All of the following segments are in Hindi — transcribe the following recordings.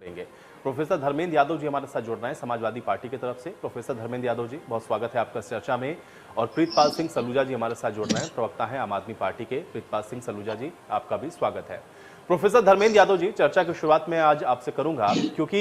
करेंगे। प्रोफेसर धर्मेंद्र यादव जी हमारे साथ जुड़ रहे हैं समाजवादी पार्टी की तरफ से। प्रोफेसर धर्मेंद्र यादव जी, बहुत स्वागत है आपका इस चर्चा में। और प्रीतपाल सिंह सलूजा जी हमारे साथ जुड़ रहे हैं, प्रवक्ता हैं आम आदमी पार्टी के। प्रीतपाल सिंह सलूजा जी, आपका भी स्वागत है। प्रोफेसर धर्मेंद्र यादव जी, चर्चा की शुरुआत में आज आपसे करूंगा क्योंकि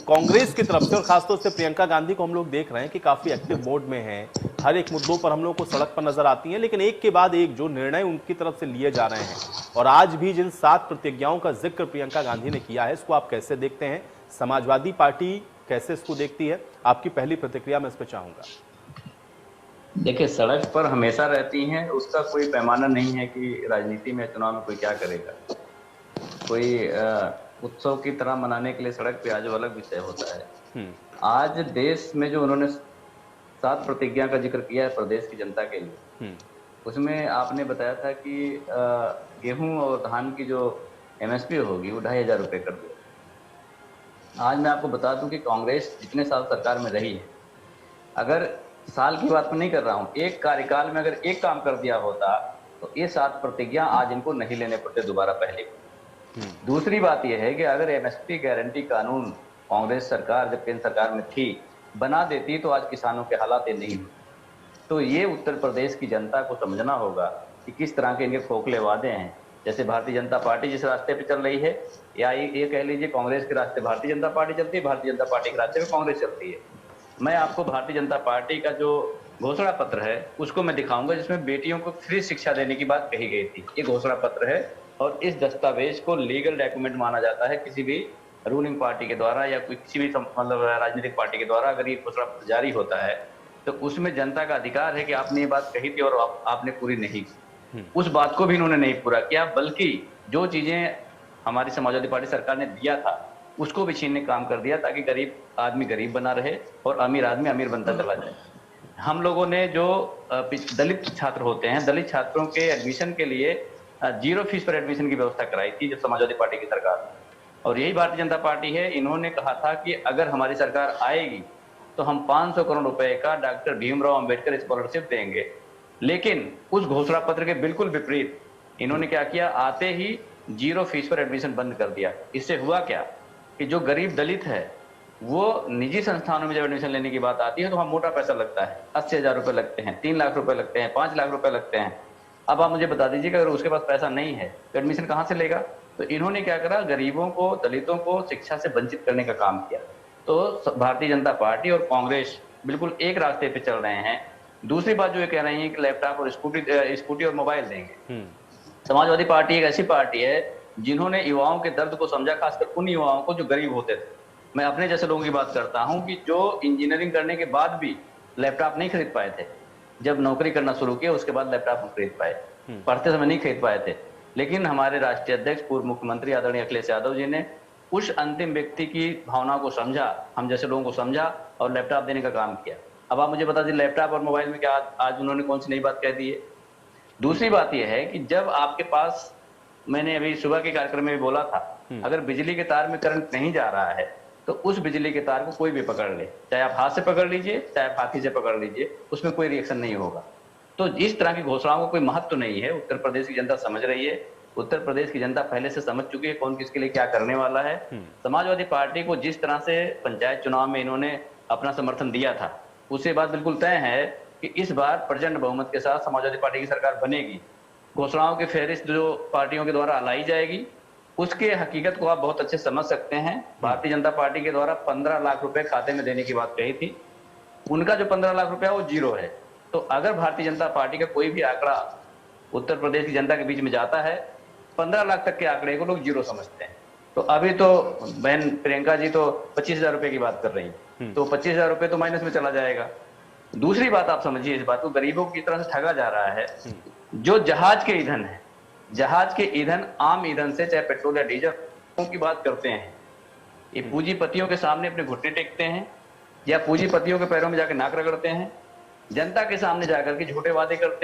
कांग्रेस की तरफ से और खासतौर से प्रियंका गांधी को हम लोग देख रहे हैं कि काफी एक्टिव मोड में हैं। हर एक मुद्दों पर हम लोग को सड़क पर नजर आती हैं, लेकिन एक के बाद एक जो निर्णय उनकी तरफ से लिए जा रहे हैं और आज भी जिन 7 प्रतिज्ञाओं का जिक्र प्रियंका गांधी ने किया है, इसको आप कैसे देखते हैं? समाजवादी पार्टी कैसे इसको देखती है? आपकी पहली प्रतिक्रिया मैं इस पर चाहूंगा। देखिए, सड़क पर हमेशा रहती हैं, उसका कोई पैमाना नहीं है कि राजनीति में चुनाव में कोई क्या करेगा। कोई उत्सव की तरह मनाने के लिए सड़क पे आज अलग विषय होता है। आज देश में जो उन्होंने 7 प्रतिज्ञा का जिक्र किया है प्रदेश की जनता के लिए, उसमें आपने बताया था कि गेहूं और धान की जो एमएसपी होगी वो 2,500 रुपये कर दिया। आज मैं आपको बता दूं कि कांग्रेस जितने साल सरकार में रही है, अगर साल की बात नहीं कर रहा हूं, एक कार्यकाल में अगर एक काम कर दिया होता तो ये 7 प्रतिज्ञा आज इनको नहीं लेने पड़ते दोबारा पहले। दूसरी बात यह है कि अगर एमएसपी गारंटी कानून कांग्रेस सरकार जब केंद्र सरकार में थी बना देती तो आज किसानों के हालात ये नहीं होते। तो ये उत्तर प्रदेश की जनता को समझना होगा कि किस तरह के इनके खोखले वादे हैं। जैसे भारतीय जनता पार्टी जिस रास्ते पे चल रही है, या ये कह लीजिए कांग्रेस के रास्ते भारतीय जनता पार्टी चलती है, भारतीय जनता पार्टी के रास्ते पे कांग्रेस चलती है। मैं आपको भारतीय जनता पार्टी का जो घोषणा पत्र है उसको मैं दिखाऊंगा, जिसमें बेटियों को फ्री शिक्षा देने की बात कही गई थी। ये घोषणा पत्र है और इस दस्तावेज को लीगल डॉक्यूमेंट माना जाता है किसी भी रूलिंग पार्टी के द्वारा या कोई किसी भी मतलब राजनीतिक पार्टी के द्वारा। अगर ये घोषणा पत्र जारी होता है तो उसमें जनता का अधिकार है कि आपने ये बात कही थी और आपने पूरी नहीं की। उस बात को भी इन्होंने नहीं पूरा किया, बल्कि जो चीजें हमारी समाजवादी पार्टी सरकार ने दिया था उसको भी छीनने काम कर दिया, ताकि गरीब आदमी गरीब बना रहे और अमीर आदमी अमीर बनता चला जाए। हम लोगों ने जो दलित छात्र होते हैं, दलित छात्रों के एडमिशन के लिए 0 फीस पर एडमिशन की व्यवस्था कराई थी जब समाजवादी पार्टी की सरकार। और यही भारतीय जनता पार्टी है, इन्होंने कहा था कि अगर हमारी सरकार आएगी तो हम 500 करोड़ रुपए का डॉक्टर भीमराव अंबेडकर स्कॉलरशिप देंगे। लेकिन उस घोषणा पत्र के बिल्कुल विपरीत इन्होंने क्या किया, आते ही 0 फीस पर एडमिशन बंद कर दिया। इससे हुआ क्या कि जो गरीब दलित है वो निजी संस्थानों में जब एडमिशन लेने की बात आती है तो वहां मोटा पैसा लगता है, 80,000 रुपए लगते हैं, 3 लाख रुपए लगते हैं, 5 लाख रुपए लगते हैं। अब आप मुझे बता दीजिए कि अगर उसके पास पैसा नहीं है तो एडमिशन कहां से लेगा? तो इन्होंने क्या करा, गरीबों को, दलितों को शिक्षा से वंचित करने का काम किया। तो भारतीय जनता पार्टी और कांग्रेस बिल्कुल एक रास्ते पे चल रहे हैं। दूसरी बात जो ये कह रही है कि लैपटॉप और स्कूटी और मोबाइल देंगे। समाजवादी पार्टी एक ऐसी पार्टी है जिन्होंने युवाओं के दर्द को समझा, खासकर उन युवाओं को जो गरीब होते थे। मैं अपने जैसे लोगों की बात करता हूं कि जो इंजीनियरिंग करने के बाद भी लैपटॉप नहीं खरीद पाए थे, जब नौकरी करना शुरू किया उसके बाद लैपटॉप खरीद पाए, पढ़ते समय नहीं खरीद पाए थे। लेकिन हमारे राष्ट्रीय अध्यक्ष पूर्व मुख्यमंत्री आदरणीय अखिलेश यादव जी ने उस अंतिम व्यक्ति की भावना को समझा, हम जैसे लोगों को समझा और लैपटॉप देने का काम किया। अब आप मुझे बता दीजिए लैपटॉप और मोबाइल में क्या आज उन्होंने कौन सी नई बात कह दी है? दूसरी बात यह है कि जब आपके पास, मैंने अभी सुबह के कार्यक्रम में भी बोला था, अगर बिजली के तार में करंट नहीं जा रहा है तो उस बिजली के तार को कोई भी पकड़ ले, चाहे आप हाथ से पकड़ लीजिए चाहे आप हाथी से पकड़ लीजिए, उसमें कोई रिएक्शन नहीं होगा। तो इस तरह की घोषणाओं का कोई महत्व नहीं है। उत्तर प्रदेश की जनता समझ रही है, उत्तर प्रदेश की जनता पहले से समझ चुकी है कौन किसके लिए क्या करने वाला है। समाजवादी पार्टी को जिस तरह से पंचायत चुनाव में इन्होंने अपना समर्थन दिया था, उससे बात बिल्कुल तय है कि इस बार प्रचंड बहुमत के साथ समाजवादी पार्टी की सरकार बनेगी। घोषणाओं की फहरिस्त जो पार्टियों के द्वारा लाई जाएगी उसके हकीकत को आप बहुत अच्छे समझ सकते हैं। भारतीय जनता पार्टी के द्वारा 15 लाख रुपए खाते में देने की बात कही थी, उनका जो 15 लाख रुपया वो 0 है। तो अगर भारतीय जनता पार्टी का कोई भी आंकड़ा उत्तर प्रदेश की जनता के बीच में जाता है, 15 लाख तक के आंकड़े को लोग 0 समझते हैं। तो अभी तो बहन प्रियंका जी तो 25,000 रुपए की बात कर रही है, तो 25,000 रुपए तो माइनस में चला जाएगा। दूसरी बात आप समझिए, इस बात को गरीबों की तरह से ठगा जा रहा है। जो जहाज के ईंधन है, जहाज के ईंधन आम ईंधन से, चाहे पेट्रोल या डीजल की बात करते हैं, ये पूंजीपतियों के सामने अपने घुटने टेकते हैं या पूंजीपतियों के पैरों में जाकर नाक रगड़ते हैं, जनता के सामने जाकर के झूठे वादे करते हैं।